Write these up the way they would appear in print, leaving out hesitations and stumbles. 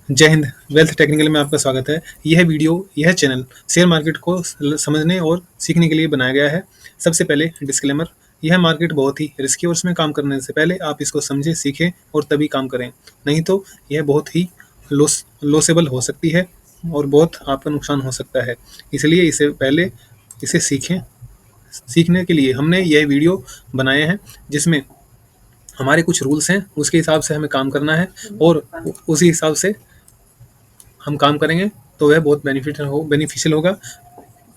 जय Hind. Wealth technical में आपका स्वागत है। यह चैनल शेयर मार्केट को समझने और सीखने के लिए बनाया गया है। सबसे पहले डिस्क्लेमर, यह मार्केट बहुत ही रिस्की और इसमें काम करने से पहले आप इसको समझें, सीखें और तभी काम करें, नहीं तो यह बहुत ही लॉसेबल हो सकती है और बहुत आपका नुकसान हो सकता है। इसलिए इसे सीखें। सीखने के लिए हमने यह वीडियो बनाए हैं जिसमें हमारे कुछ रूल्स हैं, उसके हिसाब से हमें काम करना है और उसी हिसाब से हम काम करेंगे तो वह बहुत बेनिफिशियल होगा।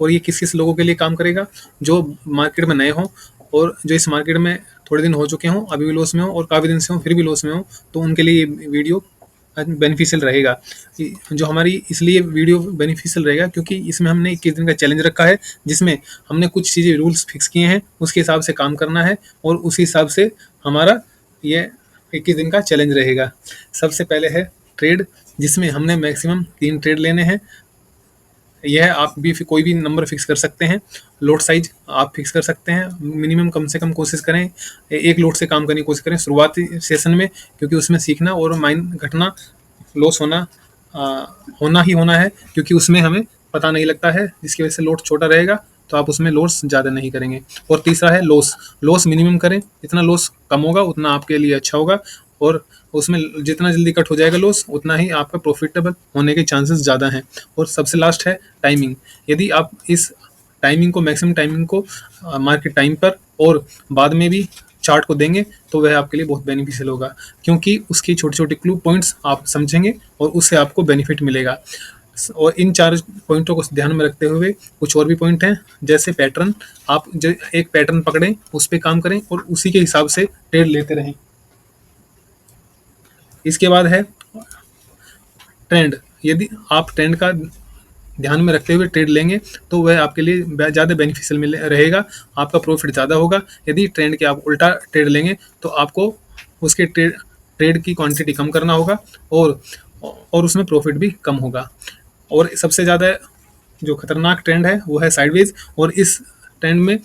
और ये किस किस लोगों के लिए काम करेगा? जो मार्केट में नए हों और जो इस मार्केट में थोड़े दिन हो चुके हों, अभी भी लॉस में हो और काफ़ी दिन से हो फिर भी लॉस में हो, तो उनके लिए ये वीडियो बेनिफिशियल रहेगा। जो हमारी इसलिए वीडियो बेनिफिशियल रहेगा क्योंकि इसमें हमने 21 दिन का चैलेंज रखा है, जिसमें हमने कुछ चीज़ें रूल्स फिक्स किए हैं, उसके हिसाब से काम करना है और उसी हिसाब से हमारा ये 21 दिन का चैलेंज रहेगा। सबसे पहले है ट्रेड, जिसमें हमने मैक्सिमम 3 ट्रेड लेने हैं। यह आप भी कोई भी नंबर फिक्स कर सकते हैं। लोट साइज आप फिक्स कर सकते हैं। मिनिमम कम से कम कोशिश करें, एक लोट से काम करने की कोशिश करें शुरुआती सेशन में, क्योंकि उसमें सीखना और माइंड घटना, लॉस होना ही होना है, क्योंकि उसमें हमें पता नहीं लगता है, जिसकी वजह से लोट छोटा रहेगा तो आप उसमें लॉस ज़्यादा नहीं करेंगे। और तीसरा है लॉस। लॉस मिनिमम करें, जितना लॉस कम होगा उतना आपके लिए अच्छा होगा और उसमें जितना जल्दी कट हो जाएगा लॉस, उतना ही आपका प्रॉफिटेबल होने के चांसेस ज़्यादा हैं। और सबसे लास्ट है टाइमिंग। यदि आप इस मैक्सिमम टाइमिंग को मार्केट टाइम पर और बाद में भी चार्ट को देंगे तो वह आपके लिए बहुत बेनिफिशियल होगा, क्योंकि उसकी छोटे छोटे क्लू पॉइंट्स आप समझेंगे और उससे आपको बेनिफिट मिलेगा। और इन 4 पॉइंटों को ध्यान में रखते हुए कुछ और भी पॉइंट हैं, जैसे पैटर्न। आप जो एक पैटर्न पकड़ें, उस पर काम करें और उसी के हिसाब से ट्रेड लेते रहें। इसके बाद है ट्रेंड। यदि आप ट्रेंड का ध्यान में रखते हुए ट्रेड लेंगे तो वह आपके लिए ज़्यादा बेनिफिशियल रहेगा, आपका प्रॉफिट ज़्यादा होगा। यदि ट्रेंड के आप उल्टा ट्रेड लेंगे तो आपको उसके ट्रेड की क्वांटिटी कम करना होगा और उसमें प्रॉफिट भी कम होगा। और सबसे ज़्यादा जो खतरनाक ट्रेंड है वो है साइडवेज, और इस ट्रेंड में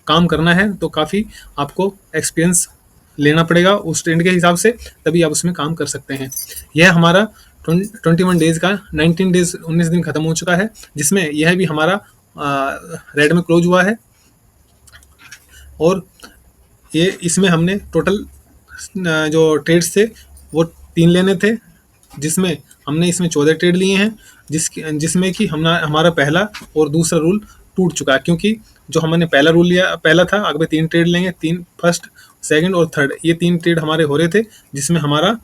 काम करना है तो काफ़ी आपको एक्सपीरियंस लेना पड़ेगा उस ट्रेंड के हिसाब से, तभी आप उसमें काम कर सकते हैं। यह हमारा 21 डेज का 19 डेज 19 दिन खत्म हो चुका है, जिसमें यह भी हमारा रेड में क्लोज हुआ है। और ये इसमें हमने टोटल जो ट्रेड्स थे वो 3 लेने थे, जिसमें हमने इसमें 14 ट्रेड लिए हैं, जिसमें कि हमारा पहला और दूसरा रूल टूट चुका है, क्योंकि जो हमने पहला था, अगर 3 ट्रेड लेंगे, 3 फर्स्ट सेकंड और थर्ड, ये 3 ट्रेड हमारे हो रहे थे, जिसमें हमारा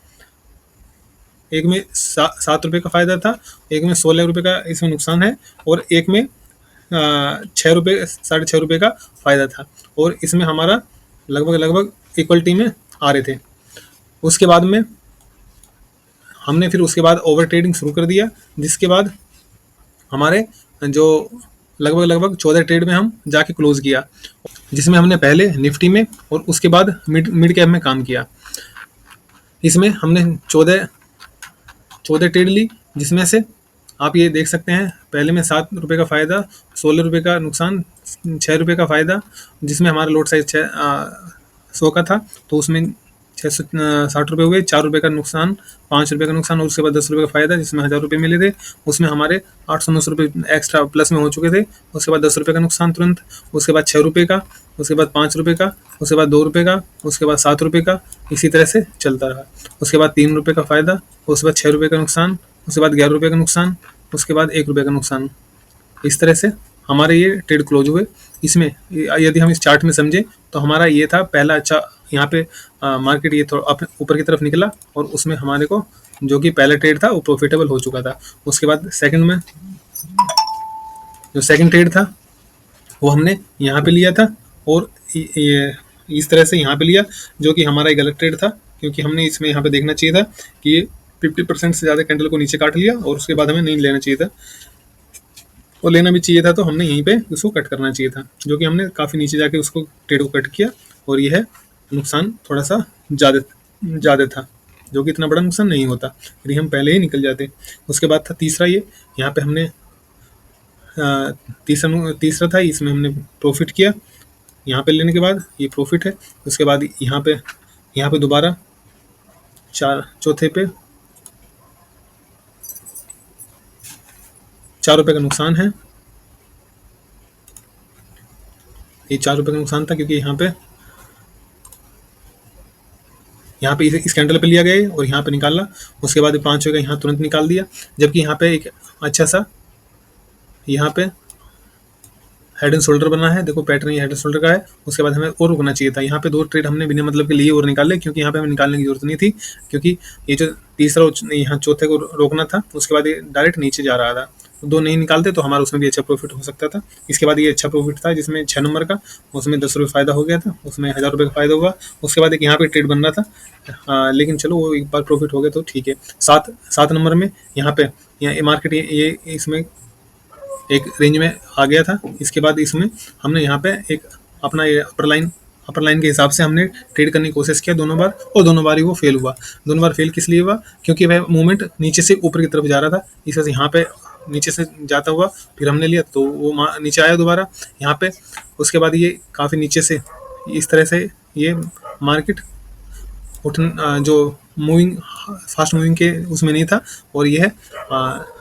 एक में 7 रुपये का फ़ायदा था, एक में 16 रुपये का इसमें नुकसान है और एक में 6 रुपये 6.5 रुपये का फ़ायदा था। और इसमें हमारा लगभग लगभग इक्वलिटी में आ रहे थे। उसके बाद में हमने फिर उसके बाद ओवर ट्रेडिंग शुरू कर दिया, जिसके बाद हमारे जो लगभग लगभग 14 ट्रेड में हम जाके क्लोज किया, जिसमें हमने पहले निफ्टी में और उसके बाद मिड कैप में काम किया। इसमें हमने 14 ट्रेड ली, जिसमें से आप ये देख सकते हैं, पहले में 7 रुपये का फ़ायदा, 16 रुपये का नुकसान, 6 रुपये का फ़ायदा, जिसमें हमारा लोट साइज 100 का था, तो उसमें 660 रुपये हुए, 4 रुपये का नुकसान, 5 रुपये का नुकसान और उसके बाद 10 रुपये का फ़ायदा, जिसमें 1000 रुपये मिले थे। उसमें हमारे 809 रुपये एक्स्ट्रा प्लस में हो चुके थे। उसके बाद 10 रुपये का नुकसान तुरंत, उसके बाद 6 रुपये का, उसके बाद 5 रुपये का, उसके बाद 2 रुपये का, उसके बाद 7 रुपये का, इसी तरह से चलता रहा। उसके बाद 3 रुपये का फ़ायदा, उसके बाद 6 रुपये का नुकसान, उसके बाद 11 रुपये का नुकसान, उसके बाद 1 रुपये का नुकसान। इस तरह से हमारे ये ट्रेड क्लोज हुए। इसमें यदि हम इस चार्ट में समझें तो हमारा ये था पहला अच्छा, यहाँ पे मार्केट ये थोड़ा अपने ऊपर की तरफ निकला और उसमें हमारे को जो कि पहला ट्रेड था वो प्रॉफिटेबल हो चुका था। उसके बाद सेकंड में जो सेकंड ट्रेड था वो हमने यहाँ पे लिया था और ये इस तरह से यहाँ पे लिया, जो कि हमारा एक गलत ट्रेड था, क्योंकि हमने इसमें यहाँ पे देखना चाहिए था कि ये 50% से ज़्यादा कैंडल को नीचे काट लिया और उसके बाद हमें नहीं लेना चाहिए था, और लेना भी चाहिए था तो हमने यहीं पे उसको कट करना चाहिए था, जो कि हमने काफ़ी नीचे जाके उसको ट्रेड को कट किया और यह नुकसान थोड़ा सा ज़्यादा था, जो कि इतना बड़ा नुकसान नहीं होता यदि हम पहले ही निकल जाते। उसके बाद था तीसरा, ये यहाँ पे हमने तीसरा था, इसमें हमने प्रॉफिट किया। यहाँ पे लेने के बाद ये प्रॉफिट है। उसके बाद यहाँ पे दोबारा चौथे पे ₹4 का नुकसान है। ये ₹4 का नुकसान था, क्योंकि यहाँ पे इस कैंडल पे लिया गया और यहाँ पे निकाला, उसके बाद ₹5 का यहाँ तुरंत निकाल दिया। जबकि यहाँ पे एक अच्छा सा यहाँ पे हेड एंड शोल्डर बना है, देखो पैटर्न ये हेड एंड शोल्डर का है। उसके बाद हमें और रुकना चाहिए था, यहाँ पे 2 ट्रेड हमने बिना मतलब के लिए और निकाले, क्योंकि यहाँ पे हमें निकालने की जरूरत नहीं थी, क्योंकि ये जो तीसरा यहाँ चौथे को रोकना था, उसके बाद ये डायरेक्ट नीचे जा रहा था। 2 नहीं निकालते तो हमारा उसमें भी अच्छा प्रॉफिट हो सकता था। इसके बाद ये अच्छा प्रॉफिट था जिसमें 6 नंबर का, उसमें ₹10 फायदा हो गया था, उसमें ₹1000 का फायदा हुआ। उसके बाद एक यहाँ पे ट्रेड बन रहा था, लेकिन चलो वो एक बार प्रॉफिट हो गया तो ठीक है। 7 नंबर में यहाँ पे ये मार्केट ये इसमें एक रेंज में आ गया था। इसके बाद इसमें हमने यहाँ पे एक अपना ये अपर लाइन के हिसाब से हमने ट्रेड करने की कोशिश किया दोनों बार, और दोनों बार ही वो फेल हुआ। दोनों बार फेल किस लिए हुआ? क्योंकि वह मूवमेंट नीचे से ऊपर की तरफ जा रहा था, इस वजह से यहाँ पे नीचे से जाता हुआ फिर हमने लिया तो वो नीचे आया दोबारा यहाँ पे। उसके बाद ये काफ़ी नीचे से इस तरह से ये मार्केट जो मूविंग फास्ट मूविंग के उसमें नहीं था, और यह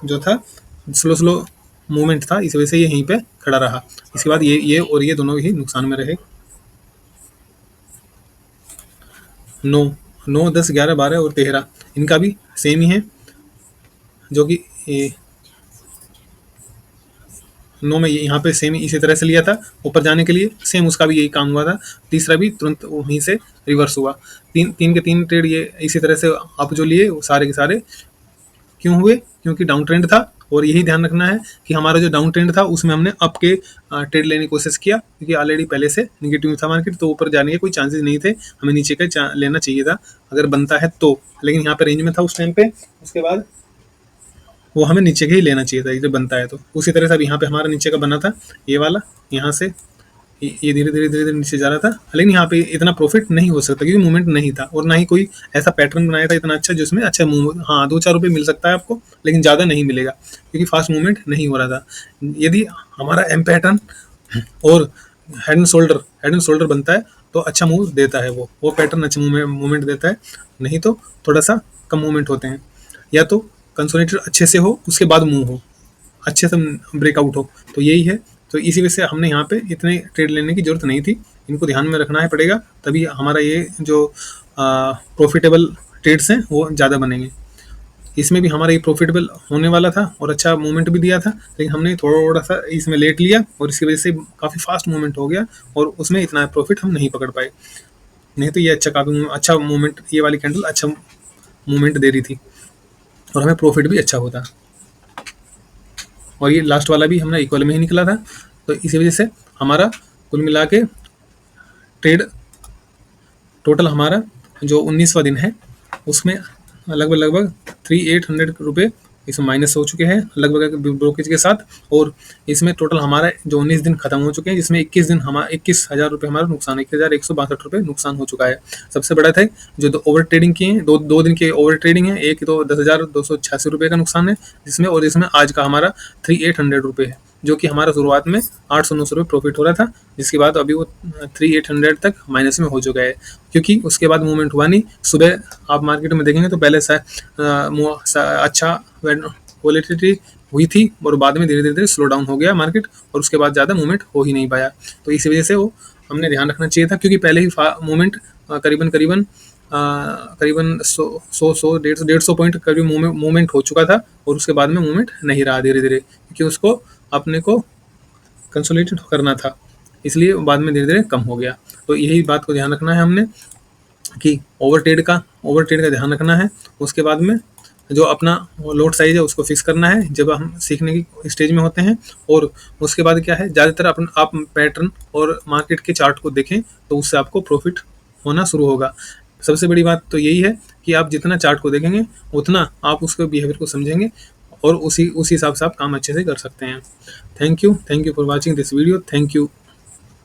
जो था स्लो मूवमेंट था, इस वजह से ये यहीं पे खड़ा रहा। इसके बाद ये और ये दोनों ही नुकसान में रहे। 9, 10, 11, 12 और 13 इनका भी सेम ही है, जो कि 9 में यहाँ पे सेम इसी तरह से लिया था ऊपर जाने के लिए, सेम उसका भी यही काम हुआ था। तीसरा भी तुरंत वहीं से रिवर्स हुआ। तीन के 3 ट्रेड ये इसी तरह से आप जो लिए वो सारे के सारे क्यों हुए? क्योंकि डाउन ट्रेंड था, और यही ध्यान रखना है कि हमारा जो डाउन ट्रेंड था उसमें हमने अप के ट्रेड लेने की कोशिश किया, क्योंकि ऑलरेडी पहले से निगेटिव था मार्केट, तो ऊपर जाने के कोई चांसेस नहीं थे, हमें नीचे का लेना चाहिए था अगर बनता है तो। लेकिन यहाँ पे रेंज में था उस टाइम पे, उसके बाद वो हमें नीचे का ही लेना चाहिए था जब बनता है तो। उसी तरह से अब यहाँ पे हमारा नीचे का बना था ये वाला, यहाँ से ये धीरे धीरे नीचे जा रहा था, लेकिन यहाँ पे इतना प्रॉफिट नहीं हो सकता क्योंकि मूवमेंट नहीं था, और ना ही कोई ऐसा पैटर्न बनाया था इतना अच्छा जिसमें अच्छा मूव। हाँ, ₹2-4 मिल सकता है आपको, लेकिन ज़्यादा नहीं मिलेगा क्योंकि फास्ट मूवमेंट नहीं हो रहा था। यदि हमारा एम पैटर्न और हेड एंड शोल्डर बनता है तो अच्छा मूव देता है, वो पैटर्न अच्छा मूवमेंट देता है। नहीं तो थोड़ा सा कम मूवमेंट होते हैं, या तो कंसोलिडेटर अच्छे से हो उसके बाद मूव हो, अच्छे से ब्रेकआउट हो, तो यही है। तो इसी वजह से हमने यहाँ पे इतने ट्रेड लेने की जरूरत नहीं थी, इनको ध्यान में रखना है पड़ेगा, तभी हमारा ये जो प्रॉफिटेबल ट्रेड्स हैं वो ज़्यादा बनेंगे। इसमें भी हमारा ये प्रॉफिटेबल होने वाला था और अच्छा मूवमेंट भी दिया था, लेकिन हमने थोड़ा सा इसमें लेट लिया और इसकी वजह से काफ़ी फास्ट मूवमेंट हो गया और उसमें इतना प्रॉफिट हम नहीं पकड़ पाए। नहीं तो ये काफ़ी अच्छा मूवमेंट, ये वाली कैंडल अच्छा मूवमेंट दे रही थी और हमें प्रॉफिट भी अच्छा होता। और ये लास्ट वाला भी हमारा इक्वल में ही निकला था, तो इसी वजह से हमारा कुल मिला के ट्रेड टोटल हमारा जो 19वां दिन है उसमें लगभग 3800 इसमें माइनस हो चुके हैं लगभग ब्रोकेज के साथ। और इसमें टोटल हमारा जो 19 दिन खत्म हो चुके हैं, जिसमें 21 दिन हमारा 21,000 हमारा नुकसान, 21,162 नुकसान हो चुका है। सबसे बड़ा था जो ओवर ट्रेडिंग किए हैं, दो दिन के ओवर ट्रेडिंग है, एक तो 10,286 का नुकसान है जिसमें, और इसमें आज का हमारा 3800 है, जो कि हमारा शुरुआत में 809 प्रॉफिट हो रहा था, जिसके बाद अभी वो 3800 तक माइनस में हो चुका है, क्योंकि उसके बाद मूवमेंट हुआ नहीं। सुबह आप मार्केट में देखेंगे तो पहले से अच्छा वॉलेटिलिटी हुई थी और बाद में धीरे धीरे स्लो डाउन हो गया मार्केट, और उसके बाद ज़्यादा मूवमेंट हो ही नहीं पाया। तो इसी वजह से वो हमने ध्यान रखना चाहिए था, क्योंकि पहले ही मूवमेंट करीबन 100 पॉइंट करीब मूवमेंट हो चुका था, और उसके बाद में मूवमेंट नहीं रहा धीरे धीरे, क्योंकि उसको अपने को कंसोलिडेट करना था, इसलिए बाद में धीरे धीरे कम हो गया। तो यही बात को ध्यान रखना है हमने कि ओवर ट्रेड का ध्यान रखना है। उसके बाद में जो अपना लोड साइज है उसको फिक्स करना है जब हम सीखने की स्टेज में होते हैं। और उसके बाद क्या है, ज़्यादातर आप पैटर्न और मार्केट के चार्ट को देखें तो उससे आपको प्रॉफिट होना शुरू होगा। सबसे बड़ी बात तो यही है कि आप जितना चार्ट को देखेंगे उतना आप उसके बिहेवियर को समझेंगे और उसी हिसाब से आप काम अच्छे से कर सकते हैं। Thank you for watching this video. Thank you.